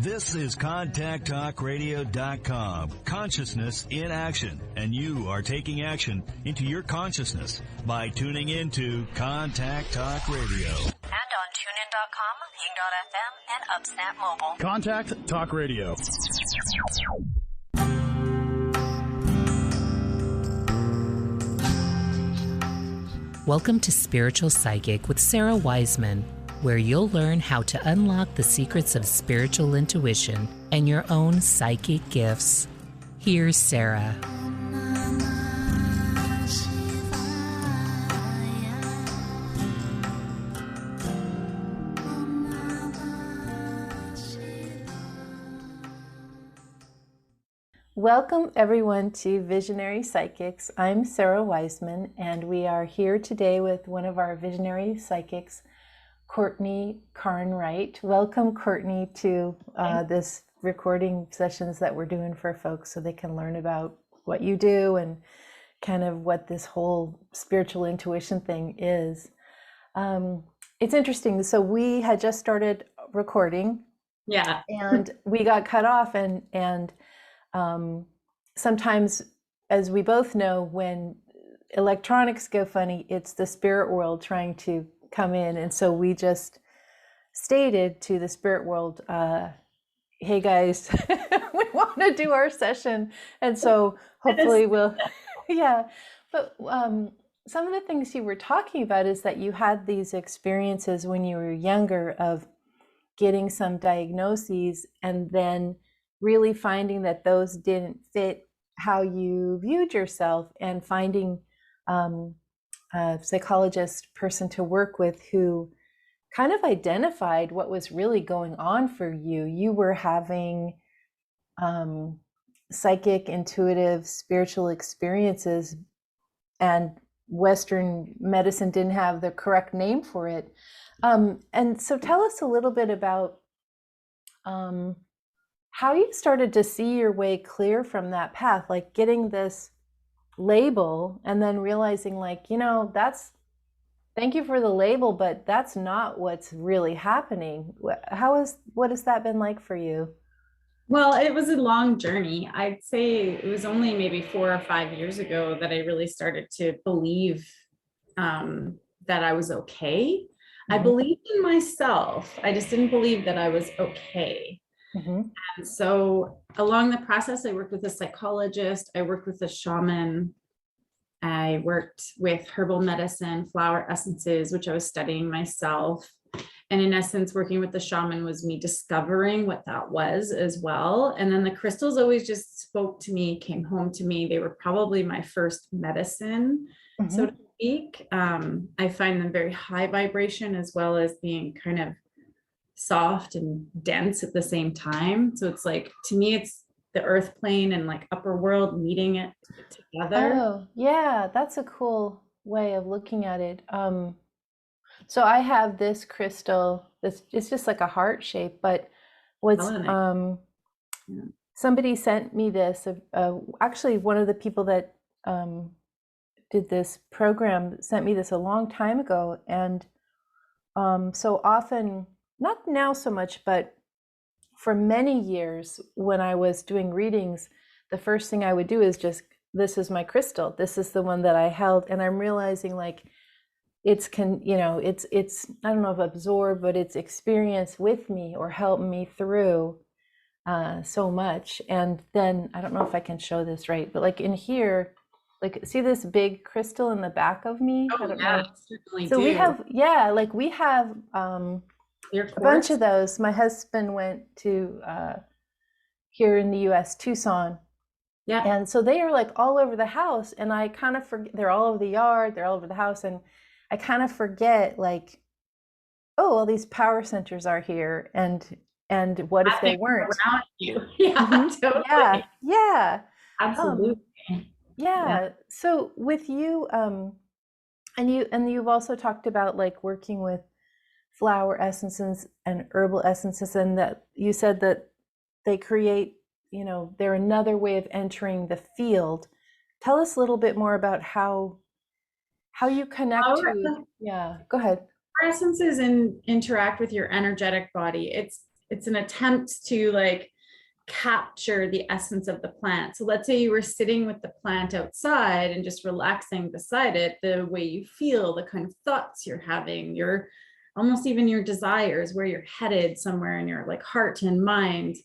This is ContactTalkRadio.com. Consciousness in action. And you are taking action into your consciousness by tuning into Contact Talk Radio. And on TuneIn.com, Ping.fm, and UpSnap Mobile. Contact Talk Radio. Welcome to Spiritual Psychic with Sara Wiseman, where you'll learn how to unlock the secrets of spiritual intuition and your own psychic gifts. Here's Sara. Welcome everyone to Visionary Psychics. I'm Sara Wiseman, and we are here today with one of our visionary psychics, Courtney CARNRITE. Welcome, Courtney, to this recording sessions that we're doing for folks so they can learn about what you do and kind of what this whole spiritual intuition thing is. It's interesting. So we had just started recording. Yeah. And we got cut off and sometimes, as we both know, when electronics go funny, it's the spirit world trying to come in. And so we just stated to the spirit world, hey guys, we want to do our session. And so hopefully we'll, yeah. But some of the things you were talking about is that you had these experiences when you were younger of getting some diagnoses and then really finding that those didn't fit how you viewed yourself, and finding a psychologist person to work with who kind of identified what was really going on for you. You were having psychic, intuitive, spiritual experiences, and Western medicine didn't have the correct name for it. And so tell us a little bit about how you started to see your way clear from that path, like getting this label and then realizing, like, you know, thank you for the label, but that's not what's really happening. What has that been like for you? Well, it was a long journey. I'd say it was only maybe 4 or 5 years ago that I really started to believe that I was okay. Mm-hmm. I believed in myself. I just didn't believe that I was okay. Mm-hmm. And so along the process, I worked with a psychologist, I worked with a shaman, I worked with herbal medicine, flower essences, which I was studying myself. And in essence, working with the shaman was me discovering what that was as well. And then the crystals always just spoke to me, came home to me. They were probably my first medicine, mm-hmm. so to speak. I find them very high vibration, as well as being kind of soft and dense at the same time. So it's like, to me, it's the earth plane and like upper world meeting it together. Oh, yeah, that's a cool way of looking at it. So I have this crystal, it's just like a heart shape, but somebody sent me this, actually one of the people that did this program sent me this a long time ago. And so often, not now so much, but for many years when I was doing readings, the first thing I would do is just, this is my crystal. This is the one that I held. And I'm realizing, like, it's I don't know if absorb, but it's experience with me or help me through so much. And then, I don't know if I can show this right, but like in here, like, see this big crystal in the back of me? Oh, yeah, certainly so do. we have a bunch of those. My husband went to here in the US, Tucson. Yeah. And so they are like all over the house, and I kind of forget, they're all over the yard, they're all over the house, and I kind of forget, like, oh, well, these power centers are here, and what if they weren't? Around you. Yeah, mm-hmm. totally. Yeah. Absolutely. Yeah. So with you, and you've also talked about like working with flower essences and herbal essences, and that you said that they create, they're another way of entering the field. Tell us a little bit more about how you connect to, yeah, go ahead. Essences interact with your energetic body. it's an attempt to like capture the essence of the plant. So let's say you were sitting with the plant outside and just relaxing beside it, the way you feel, the kind of thoughts you're having, your almost even your desires, where you're headed somewhere in your like heart and mind.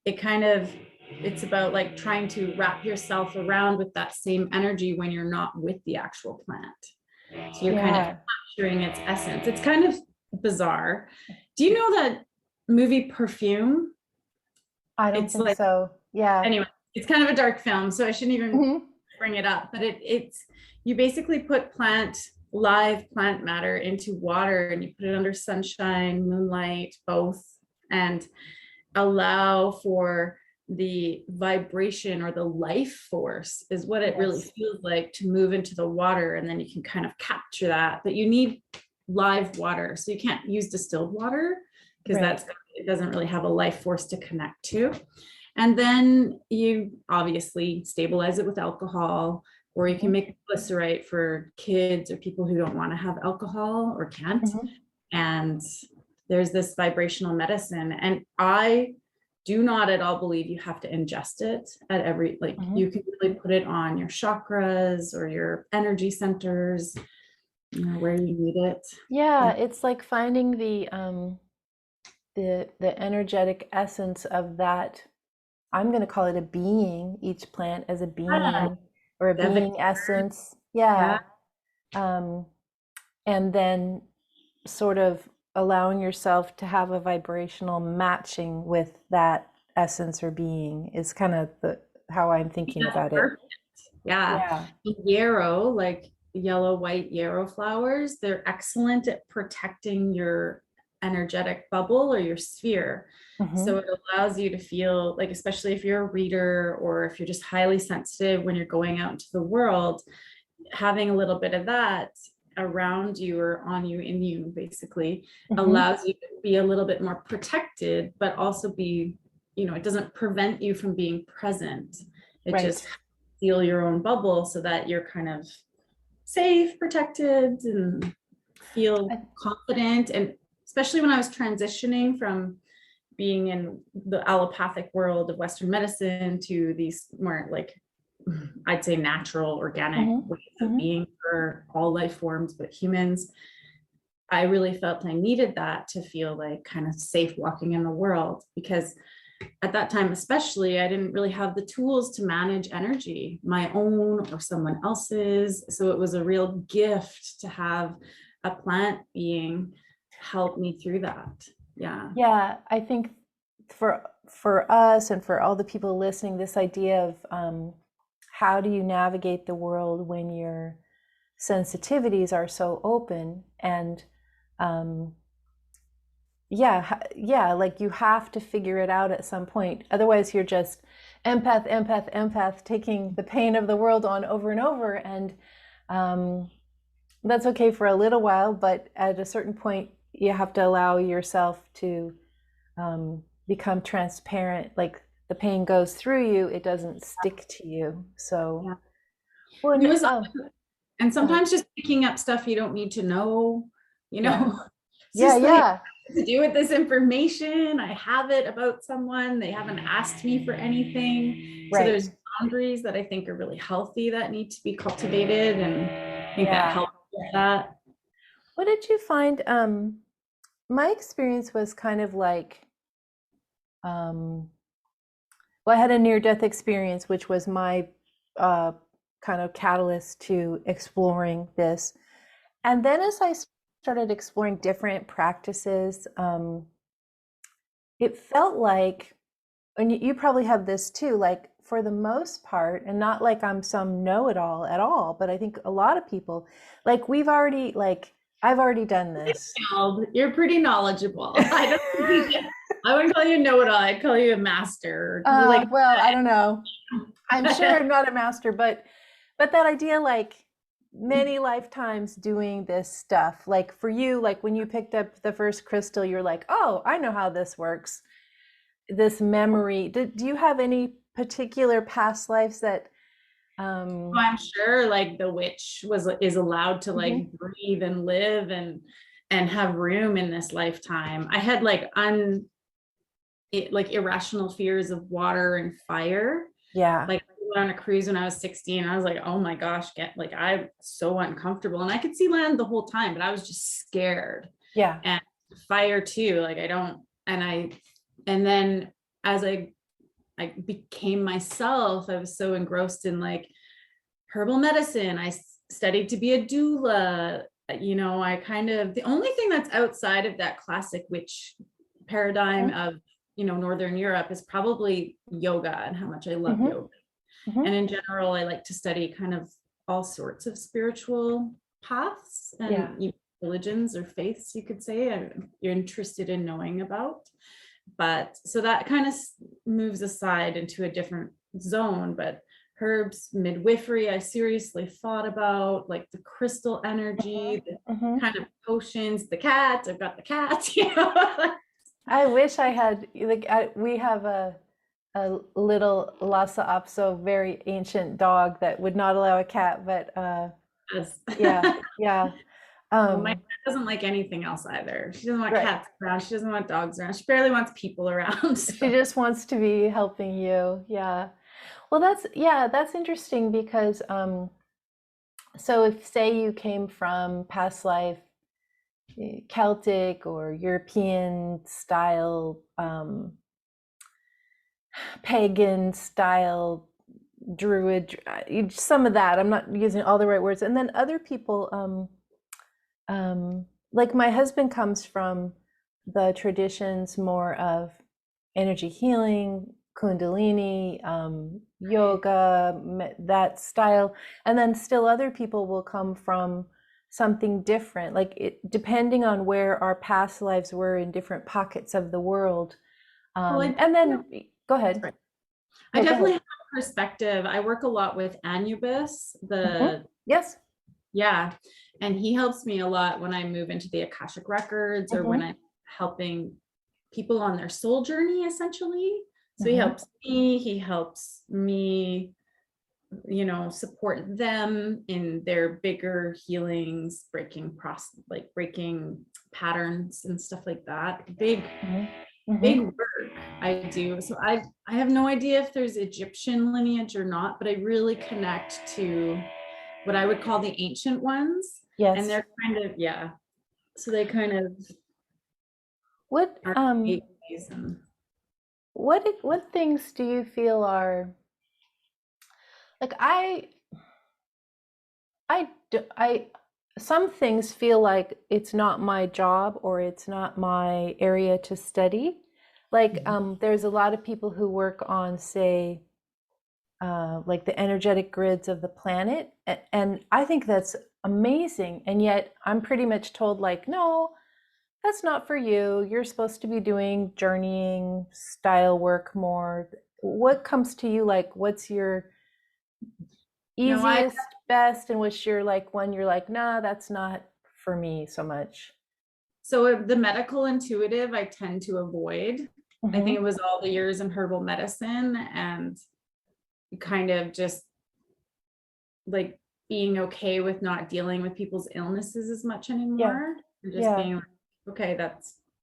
It's about like trying to wrap yourself around with that same energy when you're not with the actual plant. So you're kind of capturing its essence. It's kind of bizarre. Do you know that movie Perfume? I don't think so. Yeah. Anyway, it's kind of a dark film, so I shouldn't even bring it up. But it's you basically put live plant matter into water, and you put it under sunshine, moonlight, both, and allow for the vibration or the life force is what it really feels like to move into the water. And then you can kind of capture that, but you need live water. So you can't use distilled water because it doesn't really have a life force to connect to. And then you obviously stabilize it with alcohol, or you can make glycerite for kids or people who don't want to have alcohol or can't. And there's this vibrational medicine. And I do not at all believe you have to ingest it at every, like you can really put it on your chakras or your energy centers, you know, where you need it. Yeah, it's like finding the energetic essence of that. I'm going to call it a being, each plant as a being or a being essence. Yeah. And then sort of allowing yourself to have a vibrational matching with that essence or being is kind of how I'm thinking about it. Yeah. Yarrow, like yellow, white yarrow flowers, they're excellent at protecting your energetic bubble or your sphere. So it allows you to feel like, especially if you're a reader or if you're just highly sensitive when you're going out into the world, having a little bit of that around you or on you, in you, basically allows you to be a little bit more protected, but also be, you know, it doesn't prevent you from being present. It just feel your own bubble so that you're kind of safe, protected, and feel confident. And especially when I was transitioning from being in the allopathic world of Western medicine to these more like, I'd say natural, organic ways of being for all life forms, but humans, I really felt I needed that to feel like kind of safe walking in the world, because at that time, especially, I didn't really have the tools to manage energy, my own or someone else's. So it was a real gift to have a plant being help me through that. Yeah, I think for us and for all the people listening, this idea of how do you navigate the world when your sensitivities are so open, and like you have to figure it out at some point. Otherwise you're just empath taking the pain of the world on over and over, and that's okay for a little while, but at a certain point you have to allow yourself to become transparent. Like the pain goes through you, it doesn't stick to you. So and sometimes just picking up stuff you don't need to know, you know. To do with this information, I have it about someone, they haven't asked me for anything. So there's boundaries that I think are really healthy that need to be cultivated, and I think that helps with that. What did you find? My experience was kind of like, well, I had a near-death experience, which was my kind of catalyst to exploring this. And then as I started exploring different practices, it felt like, and you probably have this too, like for the most part, and not like I'm some know-it-all at all, but I think a lot of people, like I've already done this. You're pretty knowledgeable. I wouldn't call you know-it-all. I'd call you a master. Well, I don't know. I'm sure I'm not a master, but that idea, like many lifetimes doing this stuff, like for you, like when you picked up the first crystal, you're like, oh, I know how this works. This memory. Do you have any particular past lives that I'm sure like the witch is allowed to like breathe and live and have room in this lifetime. I had like like irrational fears of water and fire. Yeah. Like I went on a cruise when I was 16. I was like, oh my gosh, I'm so uncomfortable. And I could see land the whole time, but I was just scared. Yeah. And fire too. Like and then as I became myself, I was so engrossed in like herbal medicine. I studied to be a doula. You know, the only thing that's outside of that classic witch paradigm of, you know, Northern Europe is probably yoga and how much I love yoga. And in general, I like to study kind of all sorts of spiritual paths and religions or faiths, you could say, you're interested in knowing about. But so that kind of moves aside into a different zone. But herbs, midwifery, I seriously thought about, like the crystal energy, the kind of potions, the cat. I've got the cat. You know? I wish I had, like, we have a little Lhasa Apso, very ancient dog that would not allow a cat, but Yes. yeah. My cat doesn't like anything else either. She doesn't want cats around. She doesn't want dogs around. She barely wants people around. So. She just wants to be helping you. Yeah. Well, that's interesting because so if say you came from past life Celtic or European style, pagan style, druid, some of that, I'm not using all the right words. And then other people, like my husband comes from the traditions more of energy healing, Kundalini, yoga, that style. And then still other people will come from something different, like depending on where our past lives were in different pockets of the world. And then go ahead. Right. I definitely have a perspective. I work a lot with Anubis, yes. Yeah. And he helps me a lot when I move into the Akashic records or when I'm helping people on their soul journey, essentially. So he helps me, you know, support them in their bigger healings, breaking patterns and stuff like that. Big work I do. So I have no idea if there's Egyptian lineage or not, but I really connect to what I would call the ancient ones. Yes. And they're kind of, so they kind of what things do you feel are like some things feel like it's not my job or it's not my area to study. Like there's a lot of people who work on, say, like the energetic grids of the planet, and I think that's amazing. And yet I'm pretty much told, like, no, that's not for you. You're supposed to be doing journeying style work more. What comes to you? Like, what's your easiest, best, and what's your like one you're like, nah, that's not for me so much? So the medical intuitive I tend to avoid. I think it was all the years in herbal medicine and kind of just like being okay with not dealing with people's illnesses as much anymore. And just being like, okay,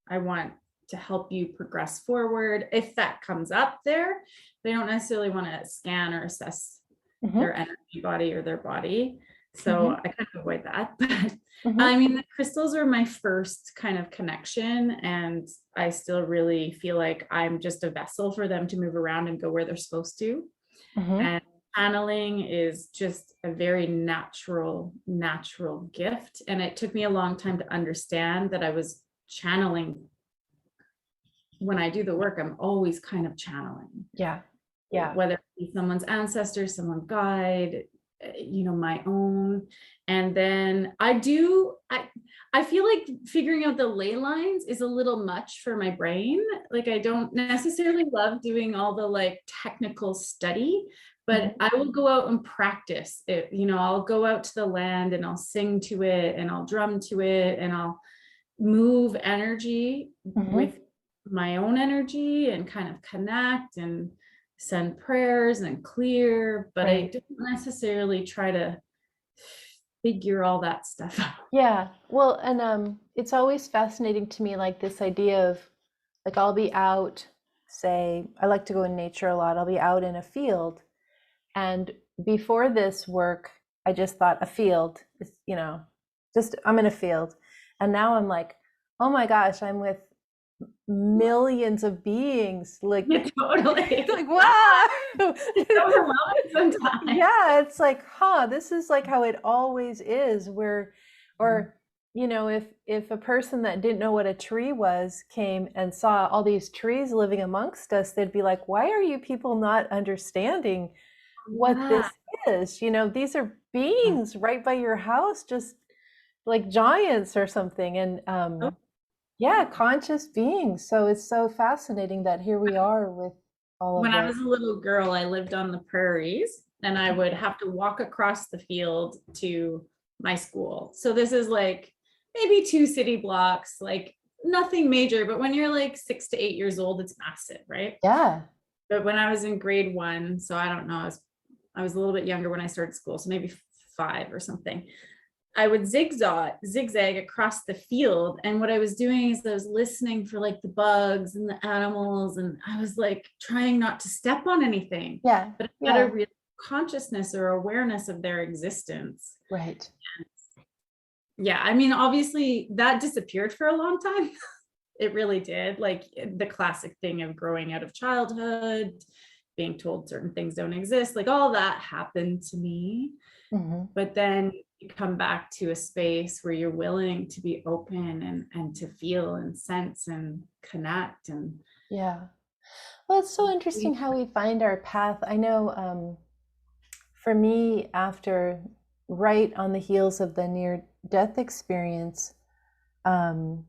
I want to help you progress forward. If that comes up there, they don't necessarily want to scan or assess their energy body or their body. So I kind of avoid that. But I mean, the crystals are my first kind of connection, and I still really feel like I'm just a vessel for them to move around and go where they're supposed to. And channeling is just a very natural gift. And it took me a long time to understand that I was channeling. When I do the work, I'm always kind of channeling. Yeah. Whether it be someone's ancestor, someone guide, you know, my own. And then I feel like figuring out the ley lines is a little much for my brain. Like I don't necessarily love doing all the like technical study, but I will go out and practice it. You know, I'll go out to the land and I'll sing to it and I'll drum to it and I'll move energy with my own energy and kind of connect and send prayers and clear, but I don't necessarily try to figure all that stuff out. Yeah. Well, and it's always fascinating to me, like this idea of like I'll be out say, I like to go in nature a lot. I'll be out in a field. And before this work, I just thought a field is, just I'm in a field. And now I'm like, oh my gosh, I'm with millions of beings. Like, Yeah, totally. like, wow. It's overwhelming sometimes. Yeah, it's like, this is like how it always is. Or if a person that didn't know what a tree was came and saw all these trees living amongst us, they'd be like, why are you people not understanding what this is? These are beings right by your house, just like giants or something. And conscious beings. So it's so fascinating that here we are with all of When this. I was a little girl, I lived on the prairies and I would have to walk across the field to my school. So this is like maybe 2 city blocks, like nothing major, but when you're like 6 to 8 years old, it's massive, right? Yeah. But when I was in grade 1, so I don't know, I was a little bit younger when I started school, so maybe 5 or something. I would zigzag across the field. And what I was doing is I was listening for like the bugs and the animals. And I was like trying not to step on anything. Yeah. But I had a real consciousness or awareness of their existence. Right. Yeah. I mean, obviously that disappeared for a long time. It really did. Like the classic thing of growing out of childhood, being told certain things don't exist, like all that happened to me. Mm-hmm. But then you come back to a space where you're willing to be open and to feel and sense and connect. And well, it's so interesting how we find our path. I know for me, right on the heels of the near-death experience, then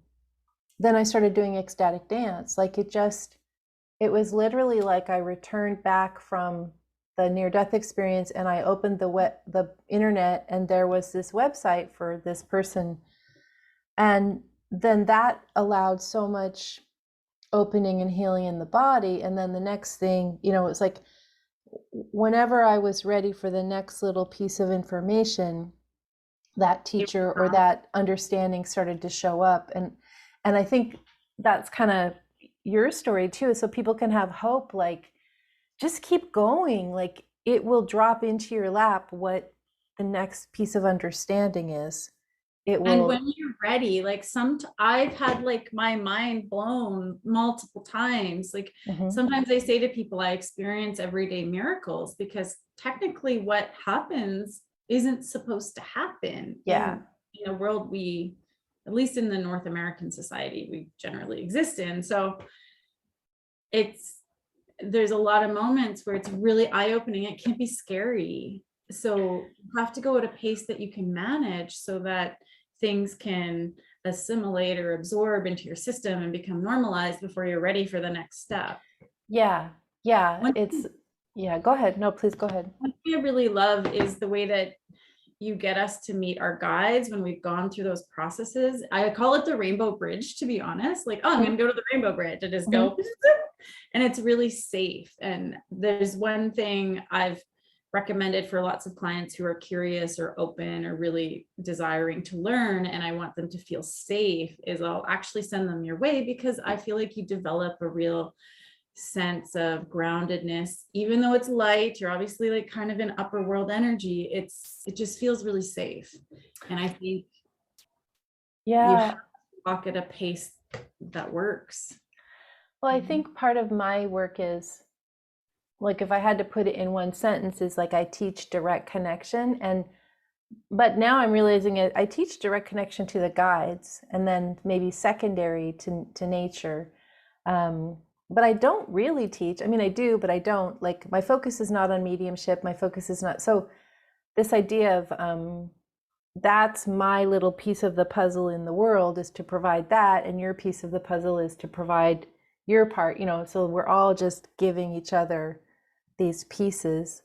I started doing ecstatic dance. Like it was literally like I returned back from the near-death experience and I opened the internet and there was this website for this person. And then that allowed so much opening and healing in the body. And then the next thing, it was like whenever I was ready for the next little piece of information, that teacher or that understanding started to show up. And I think that's kind of your story too, so people can have hope, like just keep going, like it will drop into your lap what the next piece of understanding is. It will. And when you're ready, like I've had like my mind blown multiple times. Like sometimes I say to people, I experience everyday miracles because technically what happens isn't supposed to happen. Yeah. In a world at least in the North American society, we generally exist in. So there's a lot of moments where it's really eye-opening. It can be scary. So you have to go at a pace that you can manage so that things can assimilate or absorb into your system and become normalized before you're ready for the next step. Yeah. Go ahead. No, please go ahead. What I really love is the way that you get us to meet our guides when we've gone through those processes. I call it the rainbow bridge, to be honest. Like, I'm going to go to the rainbow bridge and just go, and it's really safe. And there's one thing I've recommended for lots of clients who are curious or open or really desiring to learn, and I want them to feel safe, is I'll actually send them your way, because I feel like you develop a real sense of groundedness. Even though it's light, you're obviously like kind of in upper world energy, it just feels really safe. And I think you have to walk at a pace that works. Well, I think part of my work is, like, if I had to put it in one sentence, is like I teach direct connection, but now I'm realizing I teach direct connection to the guides, and then maybe secondary to nature. But I don't really teach. I mean, I do, but I don't. Like, my focus is not on mediumship. My focus is not. So this idea of that's my little piece of the puzzle in the world, is to provide that, and your piece of the puzzle is to provide your part, so we're all just giving each other these pieces.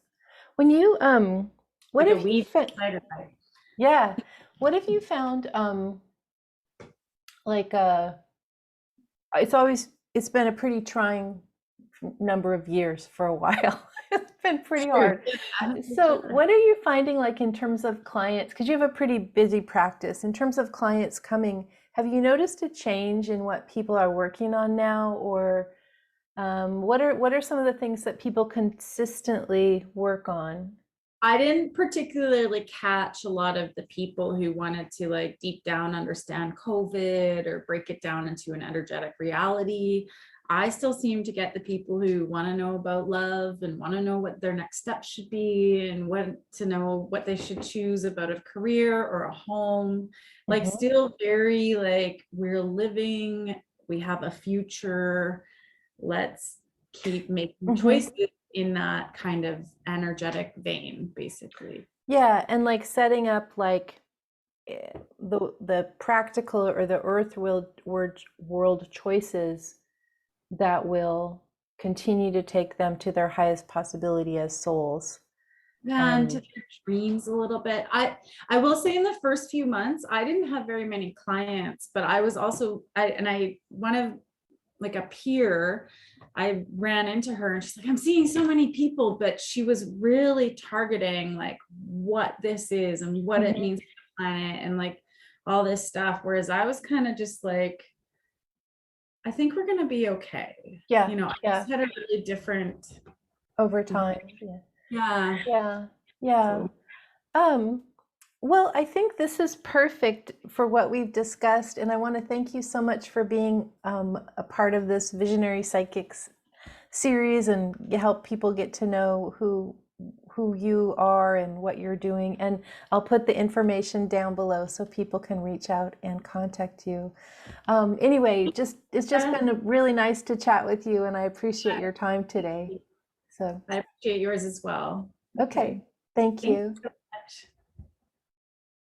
When you what like if you found, what if you found it's been a pretty trying number of years for a while. It's been pretty hard. So what are you finding, like, in terms of clients, because you have a pretty busy practice, in terms of clients coming, have you noticed a change in what people are working on now, or What are some of the things that people consistently work on? I didn't particularly catch a lot of the people who wanted to like deep down understand COVID or break it down into an energetic reality. I still seem to get the people who want to know about love and want to know what their next steps should be and want to know what they should choose about a career or a home. Like still very like we're living, we have a future, let's keep making choices in that kind of energetic vein, basically. Yeah, and like setting up like the practical or the earth world choices that will continue to take them to their highest possibility as souls. Yeah, and to their dreams a little bit. I will say in the first few months, I didn't have very many clients, but I was also one of like a peer, I ran into her and she's like, I'm seeing so many people, but she was really targeting like what this is and what it means to the planet and like all this stuff. Whereas I was kind of just like, I think we're going to be okay. Yeah. You know, I just had a really different over time. Yeah. Yeah. Yeah. So. Well, I think this is perfect for what we've discussed, and I want to thank you so much for being a part of this Visionary Psychics series and help people get to know who you are and what you're doing. And I'll put the information down below so people can reach out and contact you. Anyway, it's just been really nice to chat with you, and I appreciate your time today. So I appreciate yours as well. okay, thank you.